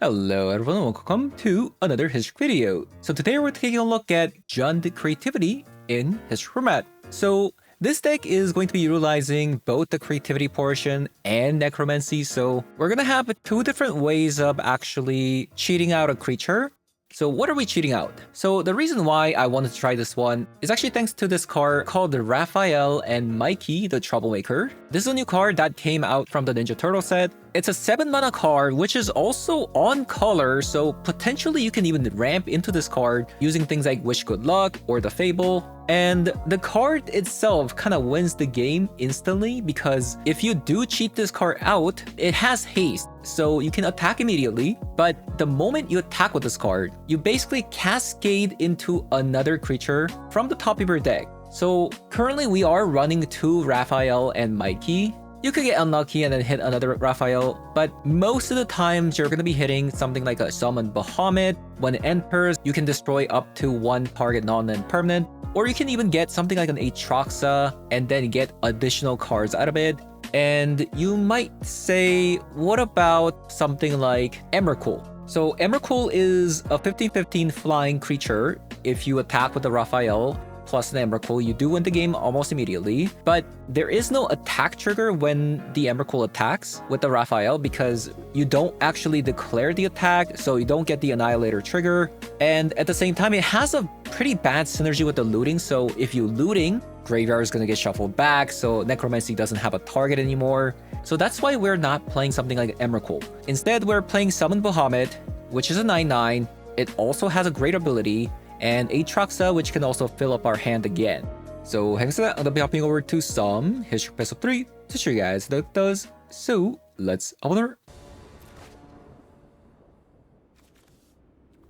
Hello everyone and welcome to another history video. So today we're taking a look at Jund creativity in history format. So this deck is going to be utilizing both the creativity portion and necromancy. So we're going to have two different ways of actually cheating out a creature. So what are we cheating out? So the reason why I wanted to try this one is actually thanks to this card called the Raphael and Mikey, the Troublemaker. This is a new card that came out from the Ninja Turtle set. It's a 7-mana card, which is also on color, so potentially you can even ramp into this card using things like Wish Good Luck or the Fable. And the card itself kind of wins the game instantly because if you do cheat this card out, it has haste, so you can attack immediately. But the moment you attack with this card, you basically cascade into another creature from the top of your deck. So currently we are running 2 Raphael and Mikey. You could get unlucky and then hit another Raphael, but most of the times you're going to be hitting something like a Summon Bahamut. When it enters, you can destroy up to 1 target non-land permanent, or you can even get something like an Aatroxa and then get additional cards out of it. And you might say, what about something like Emrakul? So Emrakul is a 15/15 flying creature. If you attack with the Raphael plus an Emrakul, you do win the game almost immediately, but there is no attack trigger when the Emrakul attacks with the Raphael because you don't actually declare the attack, so you don't get the Annihilator trigger. And at the same time, it has a pretty bad synergy with the looting, so if you looting, Graveyard is going to get shuffled back, so Necromancy doesn't have a target anymore. So that's why we're not playing something like Emrakul. Instead, we're playing Summon Bahamut, which is a 9/9. It also has a great ability, and Aatroxa, which can also fill up our hand again. So having said that, I'm gonna be hopping over to some History Episode 3 to show you guys what it does. So let's open.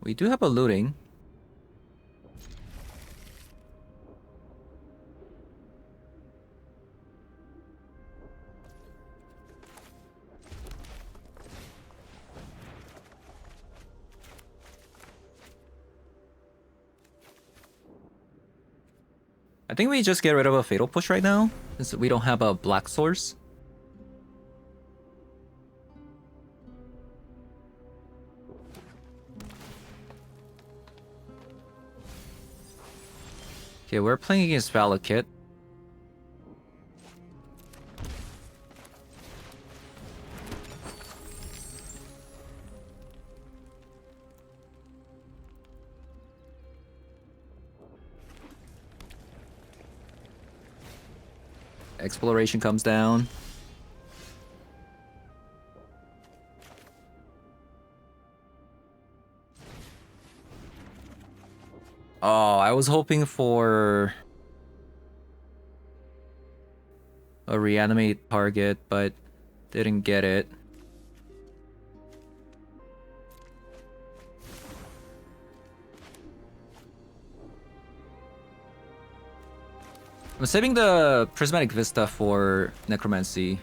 We do have a looting. I think we just get rid of a Fatal Push right now, since we don't have a black source. Okay, we're playing against Valakut. Exploration comes down. Oh, I was hoping for a reanimate target, but didn't get it. I'm saving the Prismatic Vista for Necromancy.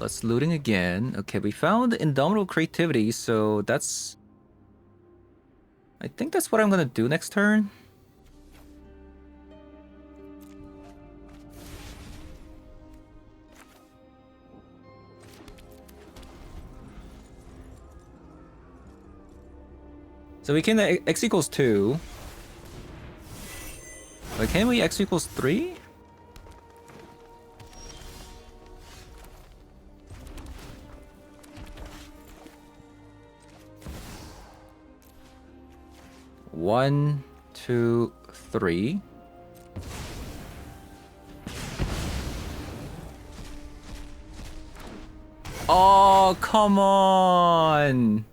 Let's looting again. Okay, we found Indomitable Creativity, so that's... I think that's what I'm gonna do next turn. So we can X equals 2. But can we X equals 3? One, 2, 3. Oh, come on!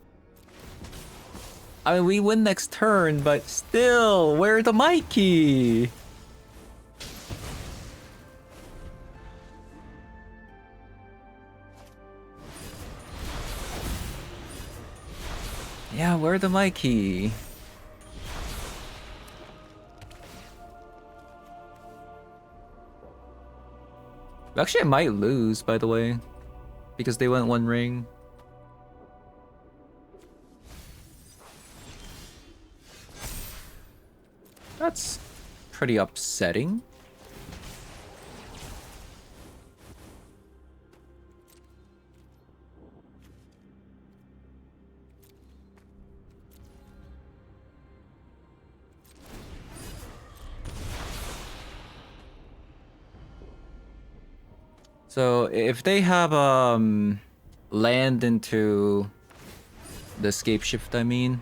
I mean, we win next turn, but still, where's the Mikey? Yeah, where's the Mikey? Actually, I might lose, by the way, because they went one ring. That's pretty upsetting. So if they have land into the scape shift, I mean.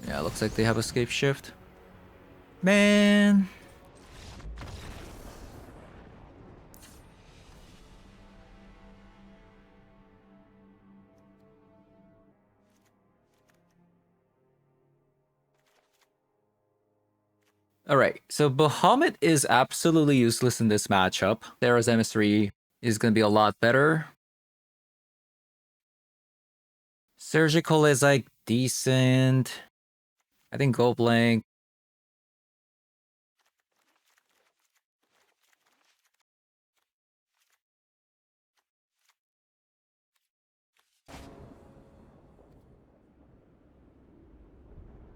Yeah, looks like they have escape shift. Man. Alright, so Bahamut is absolutely useless in this matchup. Thera's Emissary is going to be a lot better. Surgical is like decent. I think Go Blank. I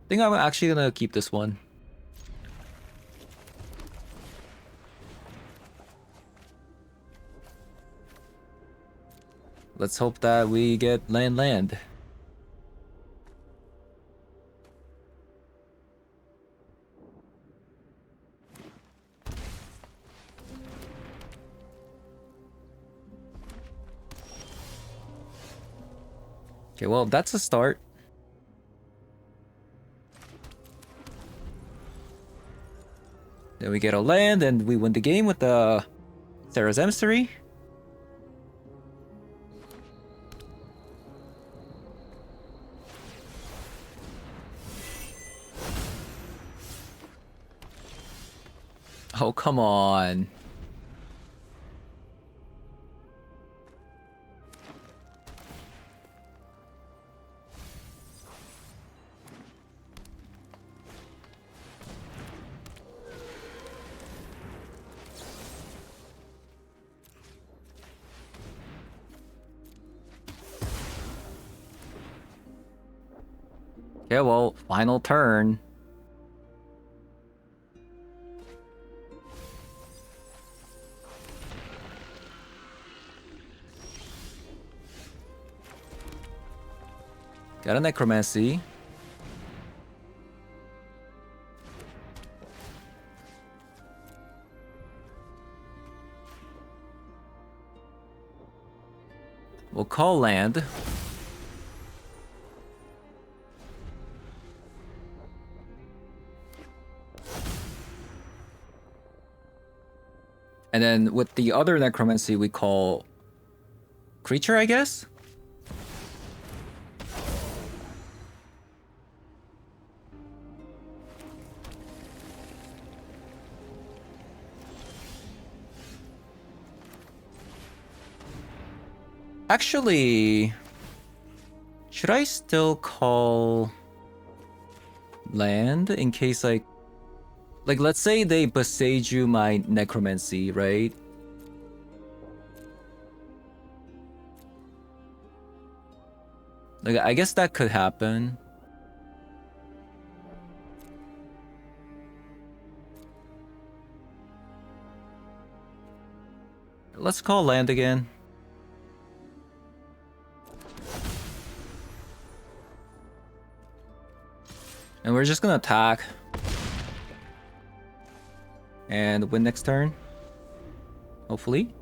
think I'm actually gonna keep this one. Let's hope that we get land. Okay, well, that's a start. Then we get a land and we win the game with the Thera's Emissary. Oh, come on. Okay, well, final turn. Got a Necromancy. We'll call land. And then with the other Necromancy, we call creature, I guess? Actually, should I still call land in case like let's say they Boseiju my Necromancy, right? Like, I guess that could happen. Let's call land again. And we're just gonna attack. And win next turn. Hopefully.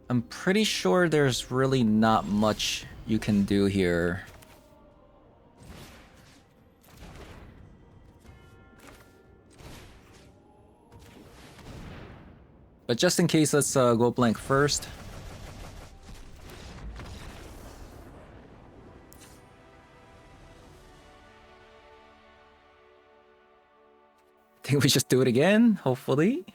I'm pretty sure there's really not much you can do here. But just in case, let's go blank first. I think we just do it again, hopefully.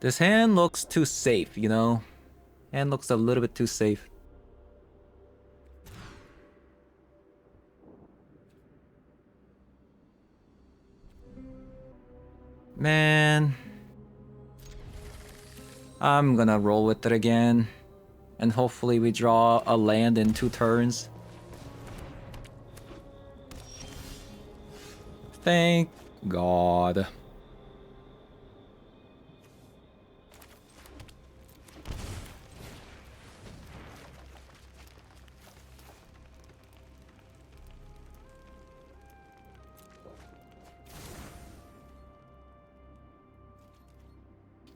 This hand looks too safe, you know? Hand looks a little bit too safe. Man. I'm gonna roll with it again. And hopefully we draw a land in 2 turns. Thank God.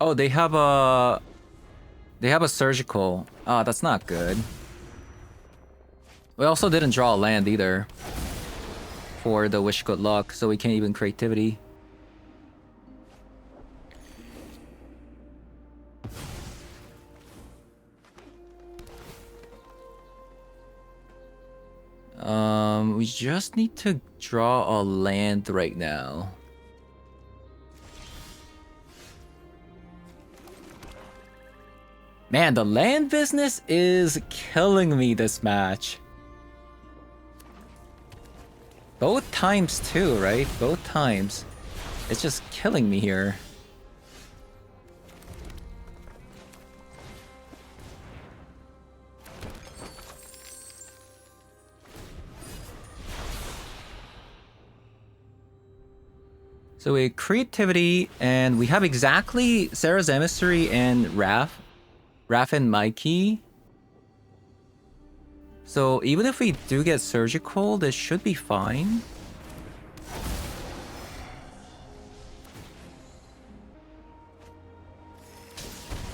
Oh, they have a surgical. Ah, that's not good. We also didn't draw a land either for the wish good luck, so we can't even creativity. We just need to draw a land right now. Man, the land business is killing me this match. Both times too, right? Both times. It's just killing me here. So we creativity, and we have exactly Sarah's Emissary and Raph and Mikey. So even if we do get surgical, this should be fine.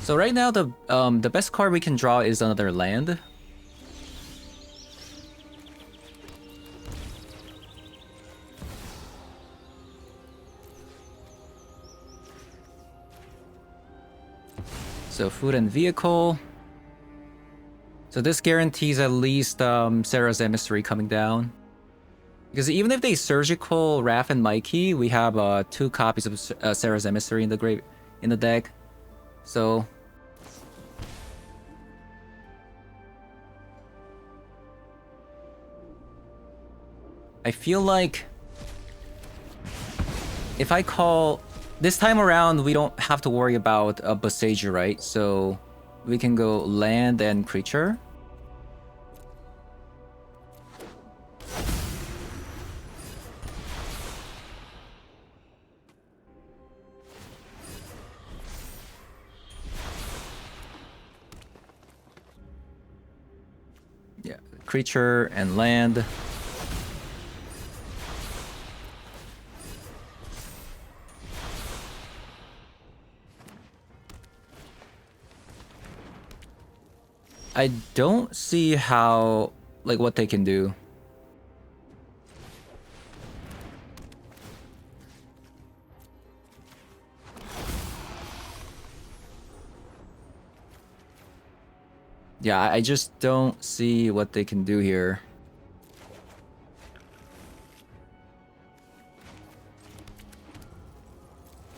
So right now the best card we can draw is another land. So food and vehicle. So this guarantees at least Sarah's Emissary coming down. Because even if they surgical Raph and Mikey, we have 2 copies of Sarah's Emissary in the deck. So I feel like if I call this time around, we don't have to worry about a Besieger, right? So we can go land and creature. Yeah, creature and land. I don't see how, like, what they can do. Yeah, I just don't see what they can do here.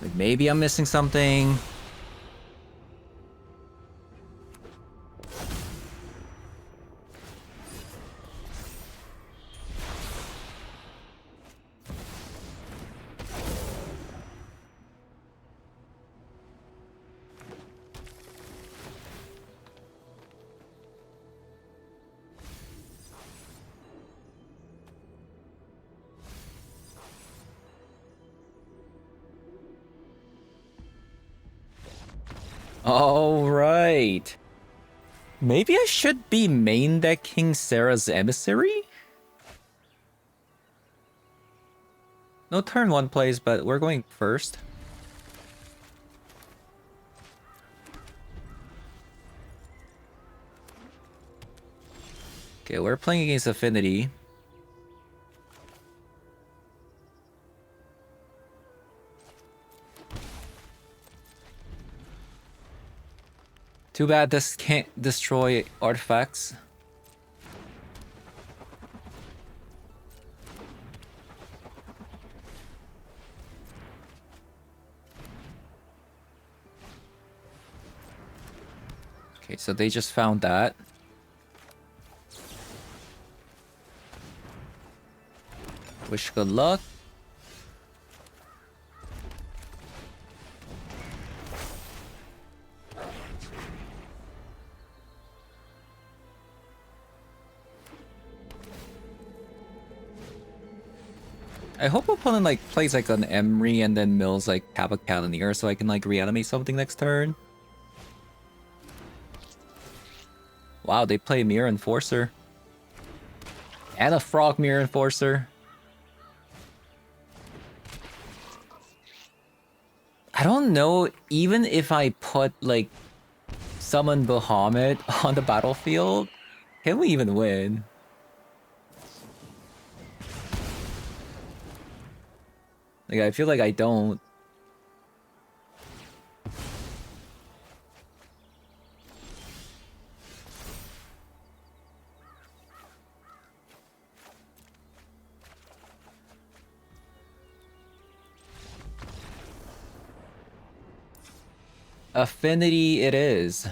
Like, maybe I'm missing something. All right. Maybe I should be main decking Sarah's Emissary? No turn 1 plays, but we're going first. Okay, we're playing against Affinity. Too bad this can't destroy artifacts. Okay, so they just found that. Wish good luck. I hope opponent like plays like an Emery and then mills like have a Cannoneer so I can like reanimate something next turn. Wow, they play Mirror Enforcer. And a Frog Mirror Enforcer. I don't know, even if I put like Summon Bahamut on the battlefield, can we even win? Like, I feel like I don't. Affinity it is.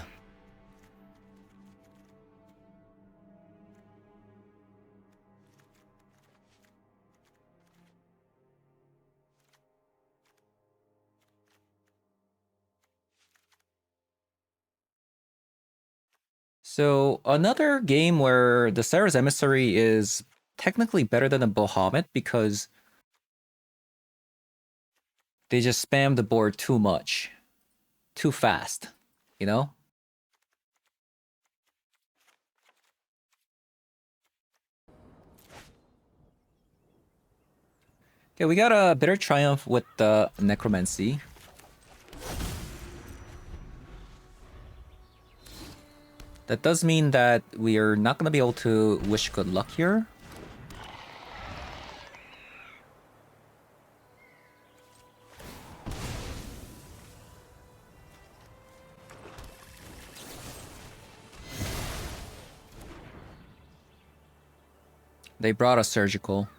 So another game where the Sarah's Emissary is technically better than a Bahamut because they just spam the board too much. Too fast, you know? Okay, we got a Bitter Triumph with the Necromancy. That does mean that we are not going to be able to wish good luck here. They brought a Surgical.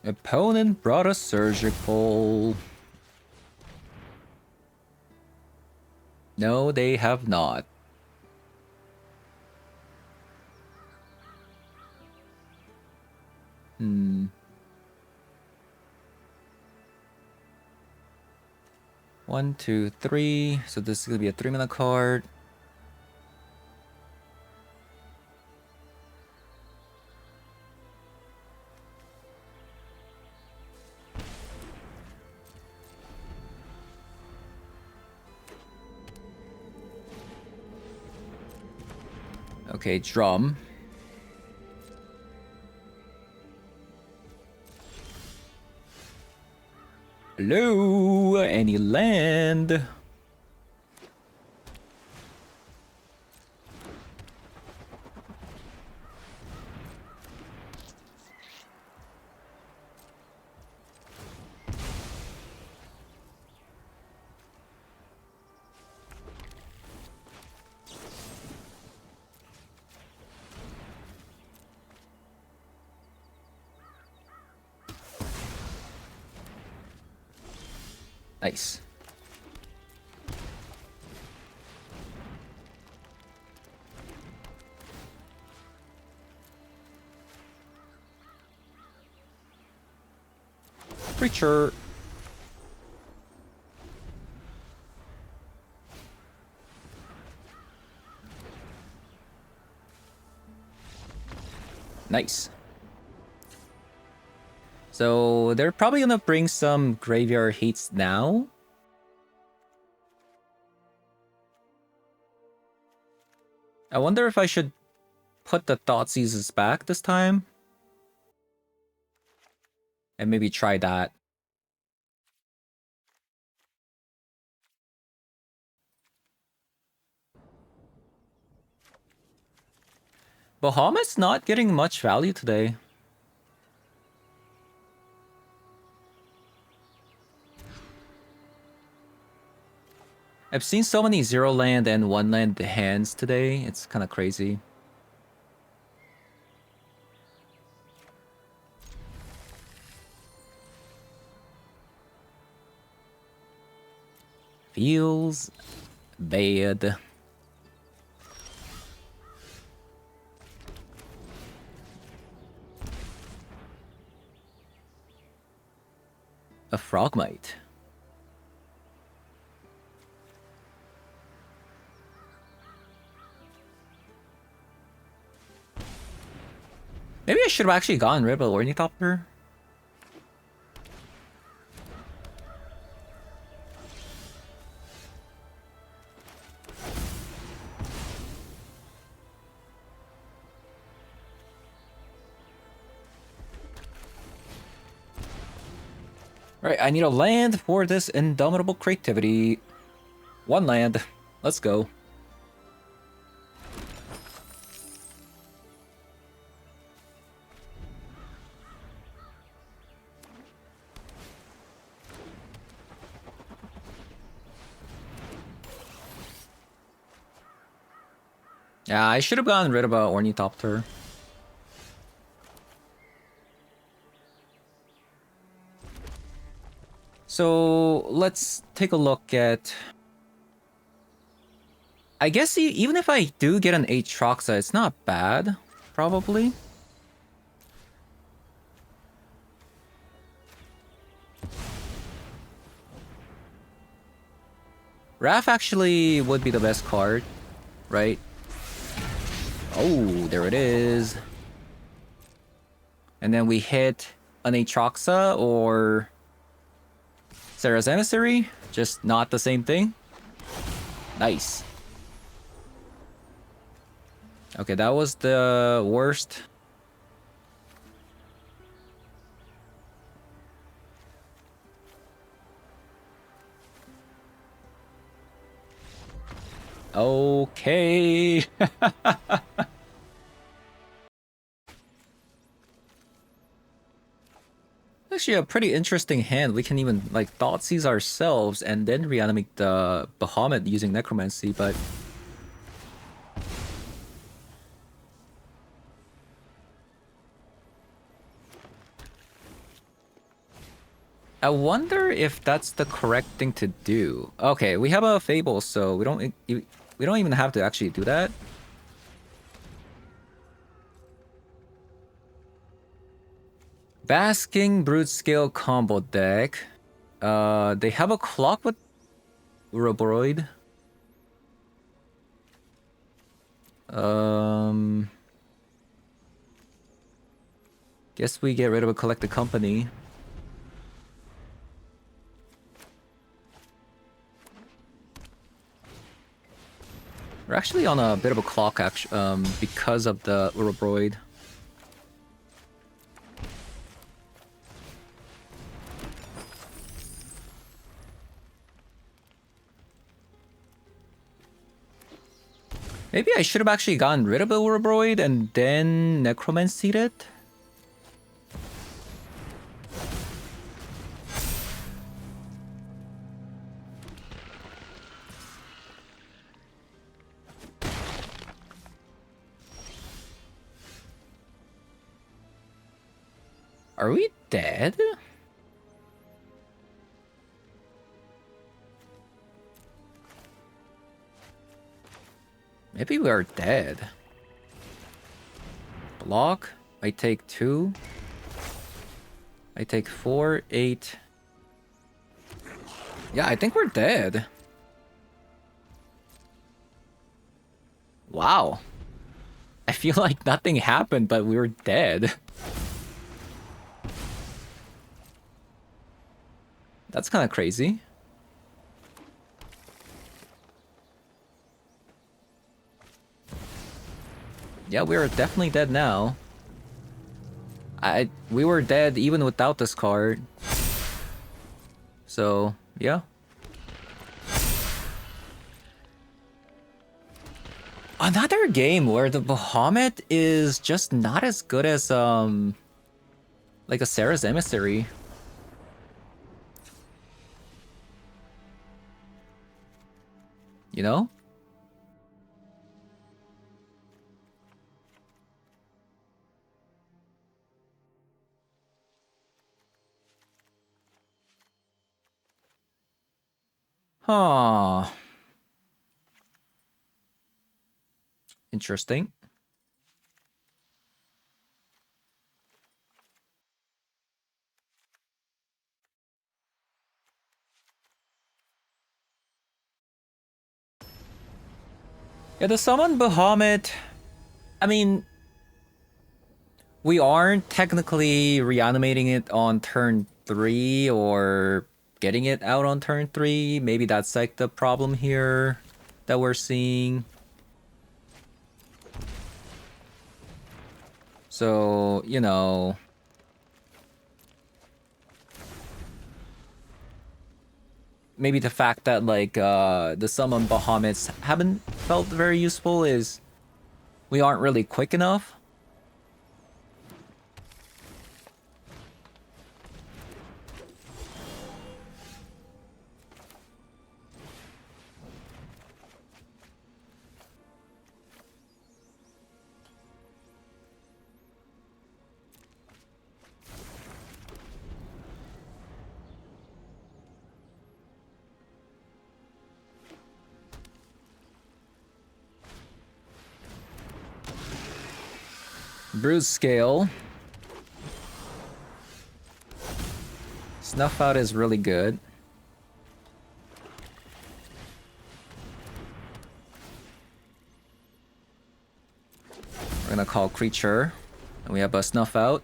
Opponent brought a Surgical. No, they have not. Hmm. One, two, three. So this is gonna be a 3-mana card. Okay, drum. Hello, any land? Nice. Preacher. Nice. So they're probably gonna bring some graveyard hates now. I wonder if I should put the Thoughtseizes back this time. And maybe try that. Bahamut's not getting much value today. I've seen so many 0 land and 1 land hands today. It's kind of crazy. Feels bad. A frogmite. Maybe I should have actually gotten rid of the Ornithopter. Right, I need a land for this indomitable creativity. 1 land. Let's go. Yeah, I should have gotten rid of an Ornithopter. So let's take a look at... I guess even if I do get an Aatroxa, it's not bad, probably. Raph actually would be the best card, right? Oh, there it is. And then we hit an Aatroxa or Sarah's Emissary, just not the same thing. Nice. Okay, that was the worst. Okay. Actually a pretty interesting hand. We can even like Thoughtseize ourselves and then reanimate the Bahamut using Necromancy, but I wonder if that's the correct thing to do. Okay, we have a Fable, so we don't even have to actually do that. Basking Brute Scale combo deck. They have a clock with Uroboroid. Guess we get rid of a Collected Company. We're actually on a bit of a clock, because of the Uroboroid. Maybe I should have actually gotten rid of the Uroboroid and then Necromancied it. Are we dead? Maybe we are dead. Block. I take 2. I take 4, 8. Yeah, I think we're dead. Wow. I feel like nothing happened, but we were dead. That's kind of crazy. Yeah, we are definitely dead now. We were dead even without this card. So, yeah. Another game where the Bahamut is just not as good as like a Sarah's Emissary. You know? Huh. Interesting. Yeah, the summon Bahamut. I mean, we aren't technically reanimating it on turn 3 or getting it out on turn 3. Maybe that's like the problem here that we're seeing. So, you know, maybe the fact that like the summon Bahamuts haven't felt very useful is we aren't really quick enough. Bruise scale. Snuff out is really good. We're gonna call creature. And we have a snuff out.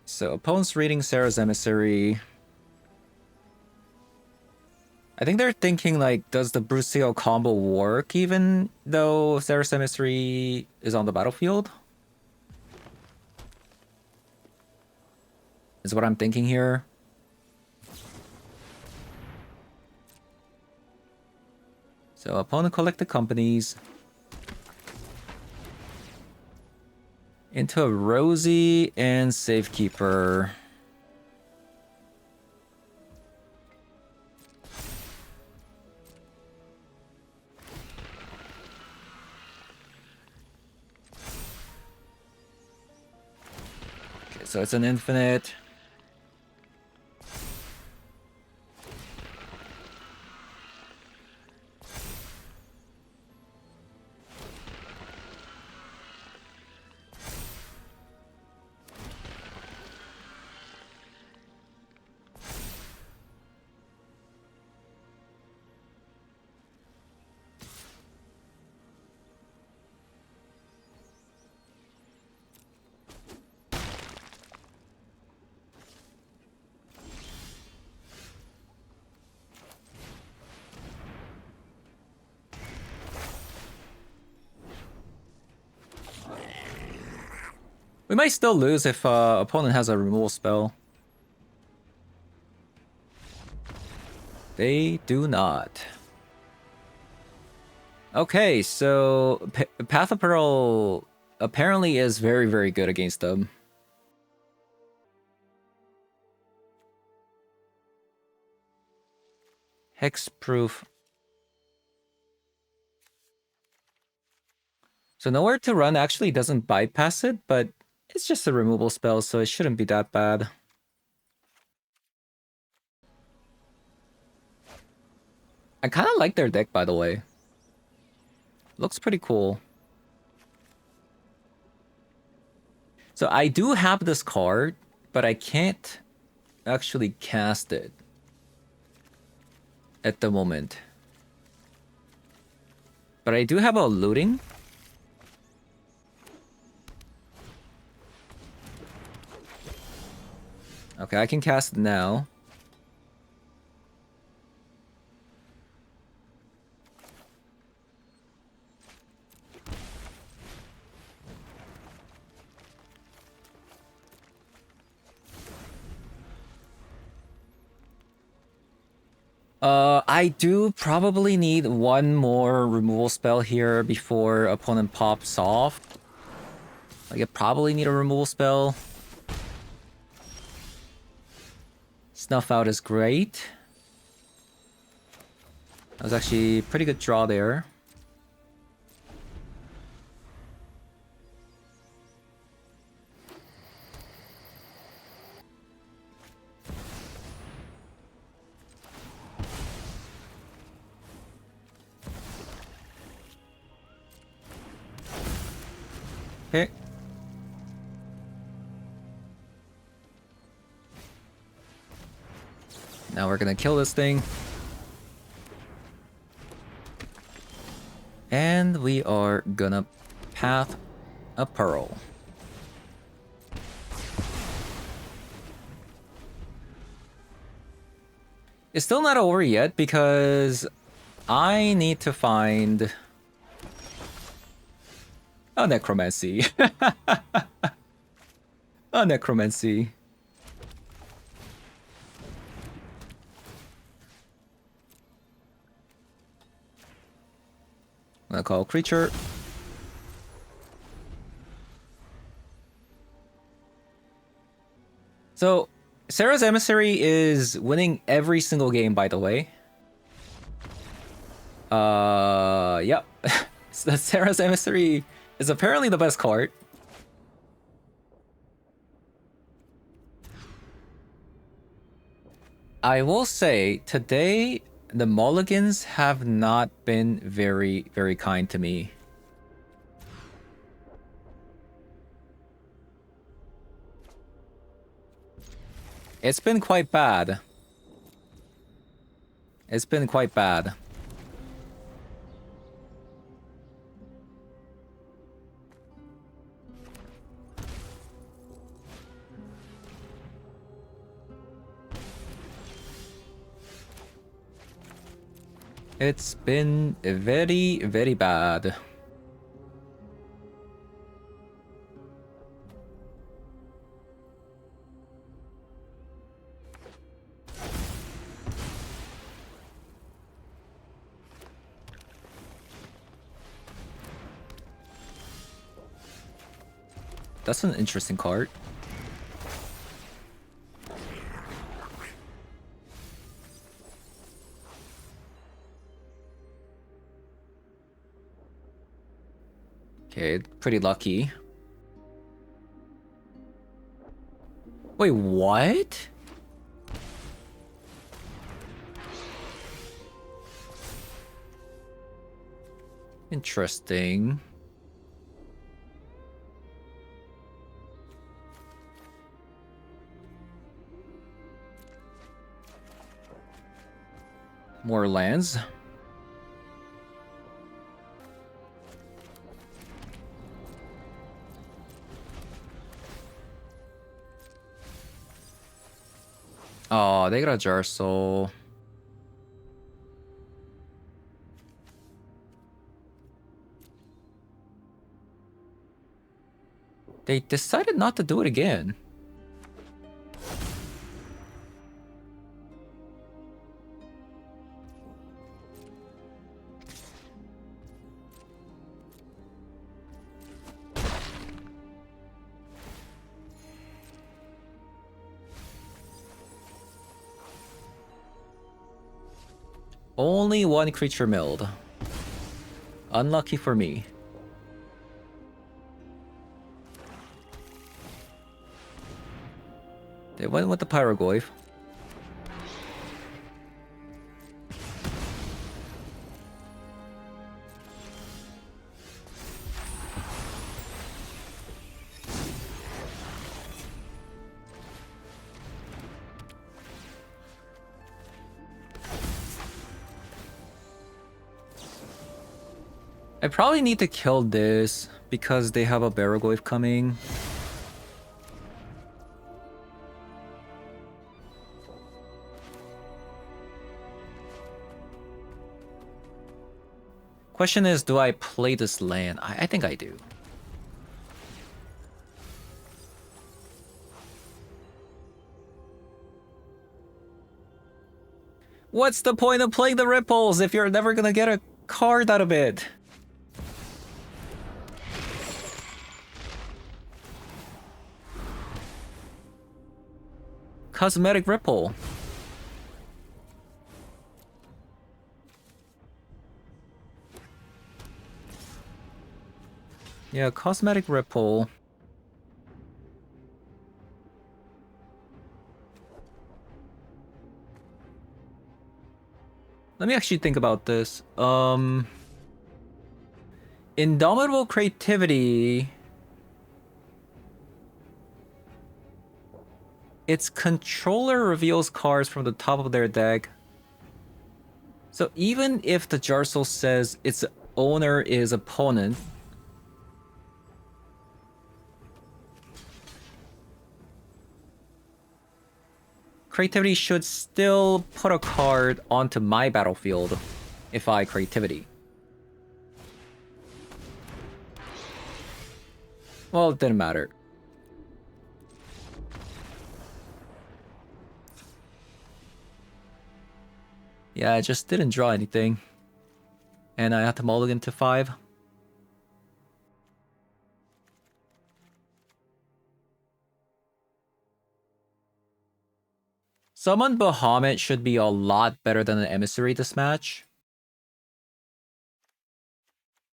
So opponent's reading Sarah's emissary. I think they're thinking like, does the Bruce Seal combo work even though Sarah's emissary is on the battlefield? Is what I'm thinking here. So opponent collected companies. Into a Rosie and Safekeeper. Okay, so it's an infinite. We might still lose if opponent has a removal spell. They do not. Okay, so Path of Pearl apparently is very, very good against them. Hexproof. So Nowhere to Run actually doesn't bypass it, but it's just a removal spell, so it shouldn't be that bad. I kind of like their deck, by the way. Looks pretty cool. So I do have this card, but I can't actually cast it at the moment. But I do have a looting. Okay, I can cast it now. I do probably need one more removal spell here before opponent pops off. Like, I probably need a removal spell. Snuff out is great. That was actually a pretty good draw there. Okay. Now we're gonna kill this thing. And we are gonna path a pearl. It's still not over yet because I need to find a necromancy. A necromancy. I'm gonna call creature. So, Sarah's Emissary is winning every single game, by the way. Yep. So Sarah's Emissary is apparently the best card. I will say, today, the mulligans have not been very, very kind to me. It's been quite bad. It's been quite bad. It's been very, very bad. That's an interesting card. Okay, pretty lucky. Wait, what? Interesting. More lands. Oh, they got a Jar Soul. They decided not to do it again. Only one creature milled. Unlucky for me. They went with the Pyroglyph. I probably need to kill this because they have a Barrowglyph coming. Question is, do I play this land? I think I do. What's the point of playing the Ripples if you're never gonna get a card out of it? Cosmetic Ripple. Yeah, Cosmetic Ripple. Let me actually think about this. Indomitable Creativity. Its controller reveals cards from the top of their deck. So even if the Jarsoul says its owner is opponent, Creativity should still put a card onto my battlefield if I Creativity. Well, it didn't matter. Yeah, I just didn't draw anything. And I had to mulligan to 5. Summon Bahamut should be a lot better than an Emissary this match.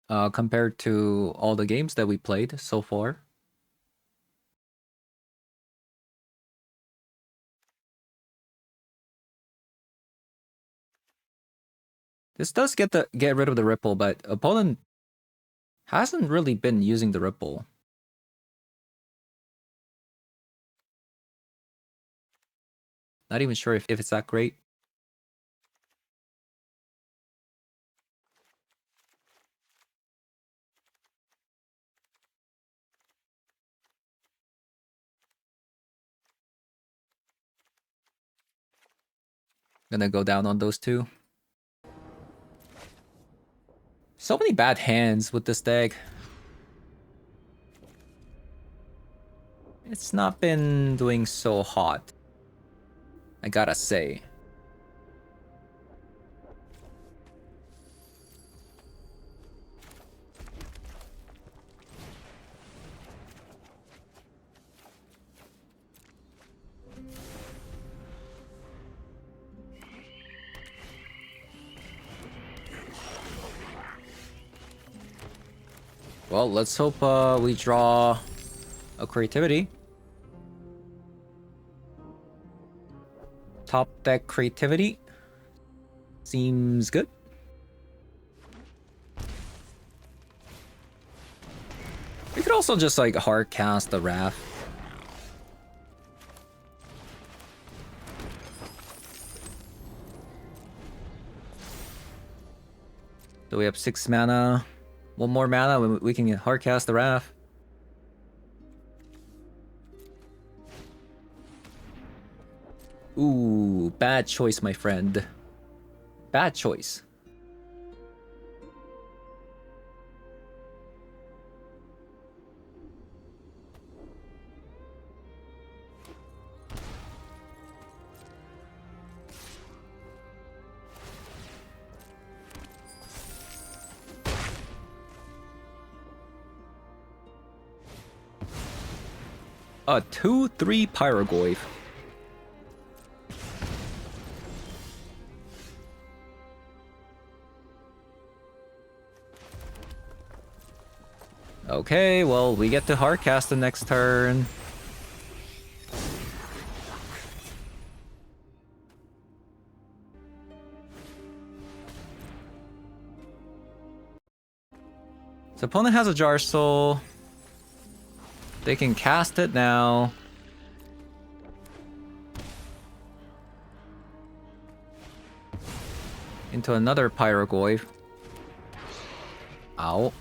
Compared to all the games that we played so far. This does get rid of the Ripple, but opponent hasn't really been using the Ripple. Not even sure if it's that great. Gonna go down on those two. So many bad hands with this deck. It's not been doing so hot, I gotta say. Well, let's hope we draw a Creativity. Top deck Creativity. Seems good. We could also just like hard cast the Raph. So we have 6 mana. 1 more mana, we can hard cast the Raph. Ooh, bad choice, my friend. Bad choice. A 2/3 Pyrogoyf. Okay, well, we get to hardcast the next turn. So opponent has a Jarsoul. They can cast it now. Into another Pyrogoyf. Ow.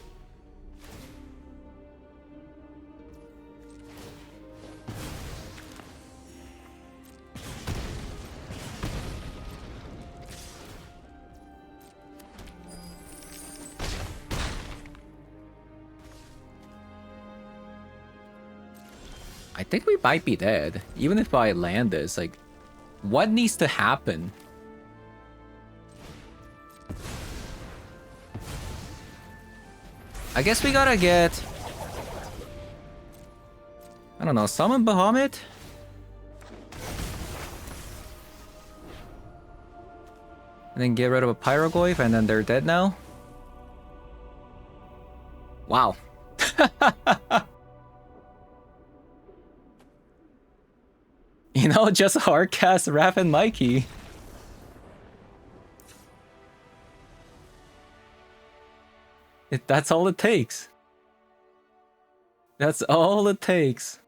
I think we might be dead. Even if I land this, like, what needs to happen? I guess we gotta get... I don't know, summon Bahamut? And then get rid of a Pyrogoyf and then they're dead now? Wow. You know, just hardcast Raph and Mikey. That's all it takes. That's all it takes.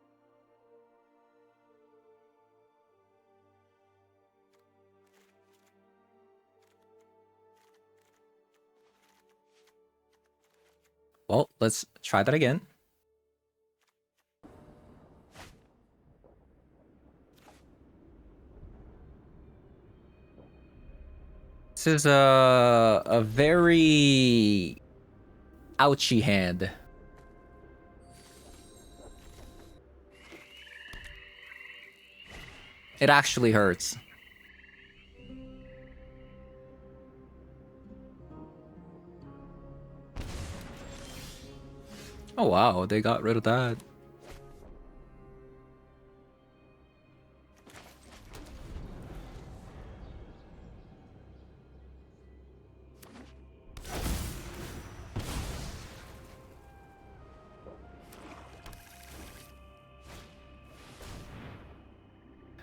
Well, let's try that again. This is a very ouchy hand. It actually hurts. Oh wow, they got rid of that.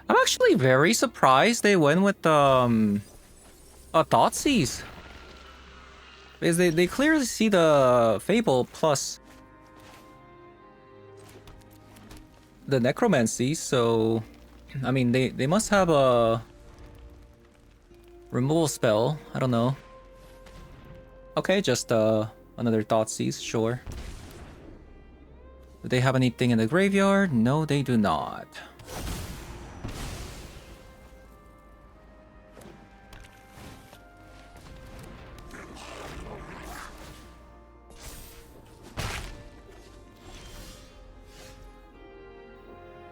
I'm actually very surprised they went with Thoughtseize. Because they clearly see the Fable plus the Necromancy, so I mean they must have a removal spell. I don't know. Okay, just another Thoughtseize, sure. Do they have anything in the graveyard? No, they do not.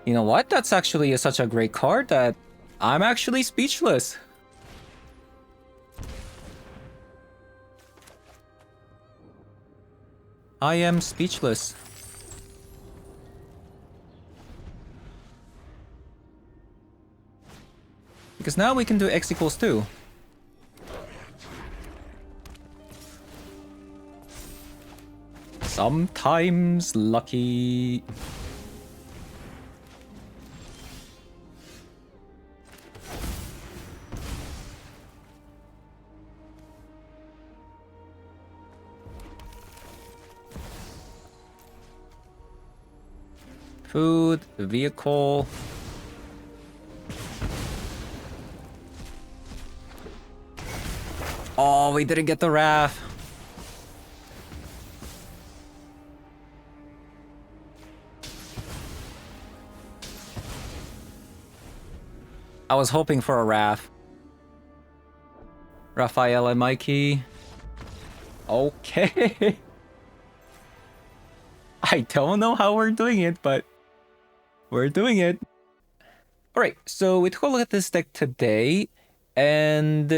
You know what? That's actually such a great card that I'm actually speechless. I am speechless. Because now we can do X equals 2. Sometimes lucky. Food, vehicle. Oh, we didn't get the Raph. I was hoping for a Raph. Raphael and Mikey. Okay. I don't know how we're doing it, but we're doing it. Alright, so we took a look at this deck today, and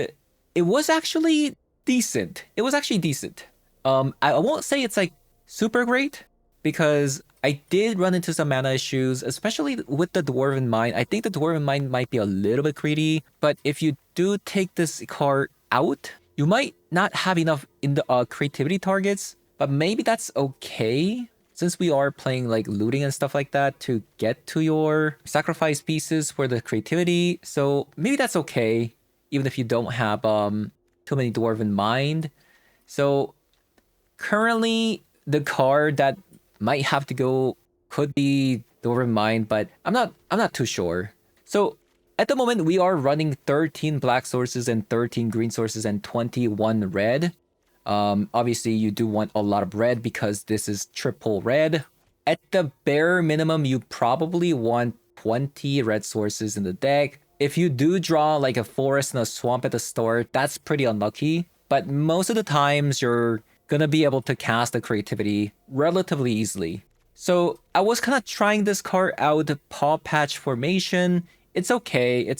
it was actually decent. It was actually decent. I won't say it's like super great, because I did run into some mana issues, especially with the Dwarven Mine. I think the Dwarven Mine might be a little bit greedy, but if you do take this card out, you might not have enough in the creativity targets, but maybe that's okay. Since we are playing like looting and stuff like that to get to your sacrifice pieces for the creativity, so maybe that's okay, even if you don't have too many Dwarven Mind. So currently the card that might have to go could be Dwarven Mind, but I'm not too sure. So at the moment we are running 13 black sources and 13 green sources and 21 red. Obviously you do want a lot of red because this is triple red. At the bare minimum, you probably want 20 red sources in the deck. If you do draw like a forest and a swamp at the start, that's pretty unlucky. But most of the times you're gonna be able to cast the creativity relatively easily. So I was kind of trying this card out, Paw Patch Formation. It's okay,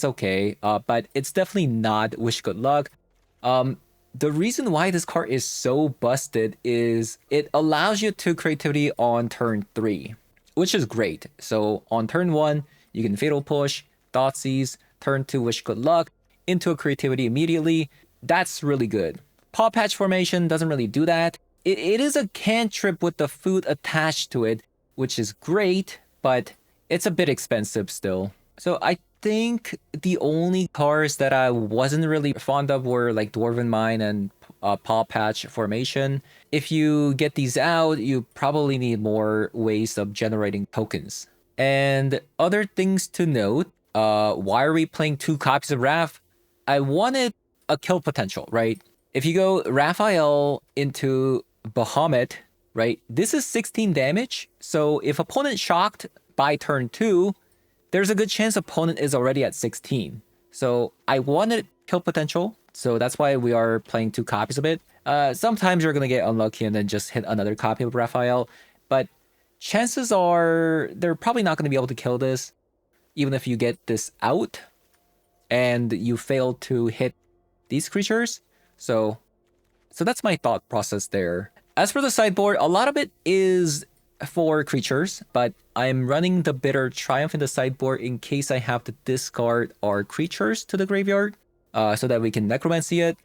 but it's definitely not Wish Good Luck. The reason why this card is so busted is it allows you to creativity on turn 3, which is great. So on turn 1, you can Fatal Push, Thoughtseize, turn 2 Wish Good Luck, into a creativity immediately. That's really good. Paw Patch Formation doesn't really do that. it is a cantrip with the food attached to it, which is great, but it's a bit expensive still. So I think the only cards that I wasn't really fond of were like Dwarven Mine and Paw Patch Formation. If you get these out, you probably need more ways of generating tokens. And other things to note, why are we playing 2 copies of Raph? I wanted a kill potential, right? If you go Raphael into Bahamut, right? This is 16 damage. So if opponent shocked by turn 2, there's a good chance opponent is already at 16. So I wanted kill potential. So that's why we are playing 2 copies of it. Sometimes you're going to get unlucky and then just hit another copy of Raphael. But chances are they're probably not going to be able to kill this, even if you get this out and you fail to hit these creatures. So that's my thought process there. As for the sideboard, a lot of it is for creatures, but I'm running the Bitter Triumph in the sideboard in case I have to discard our creatures to the graveyard, so that we can necromancy it.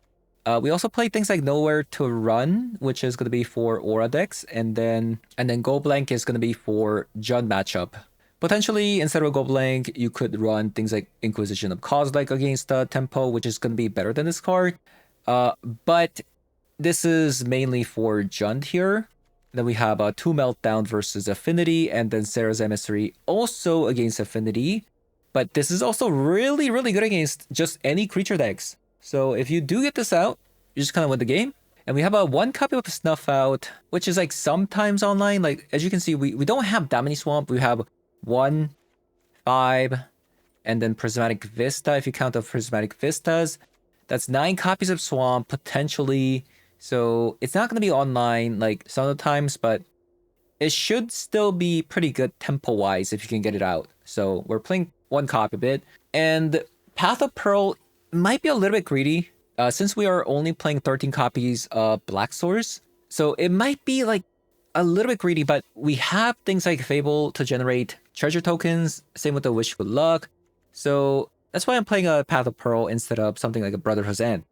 We also play things like Nowhere to Run, which is going to be for Aura decks, and then Go Blank is going to be for Jund matchup. Potentially, instead of Go Blank, you could run things like Inquisition of Kozilek against Tempo, which is going to be better than this card. But this is mainly for Jund here. Then we have 2 Meltdown versus Affinity, and then Sarah's Emissary also against Affinity. But this is also really, really good against just any creature decks. So if you do get this out, you just kind of win the game. And we have a 1 copy of Snuff Out, which is like sometimes online. Like, as you can see, we don't have that many Swamp. We have 1, 5, and then Prismatic Vista. If you count the Prismatic Vistas, that's 9 copies of Swamp, potentially. So it's not going to be online like some of the times, but it should still be pretty good tempo-wise if you can get it out. So we're playing 1 copy of it. And Path of Pearl might be a little bit greedy, since we are only playing 13 copies of Black Source. So it might be like a little bit greedy, but we have things like Fable to generate treasure tokens. Same with the Wish Good Luck. So that's why I'm playing a Path of Pearl instead of something like a Brotherhood's End.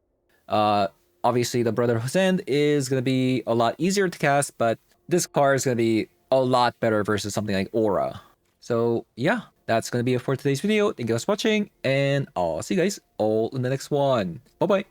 Obviously, the Brotherhood's End is going to be a lot easier to cast, but this card is going to be a lot better versus something like Aura. So yeah, that's going to be it for today's video. Thank you guys for watching, and I'll see you guys all in the next one. Bye-bye.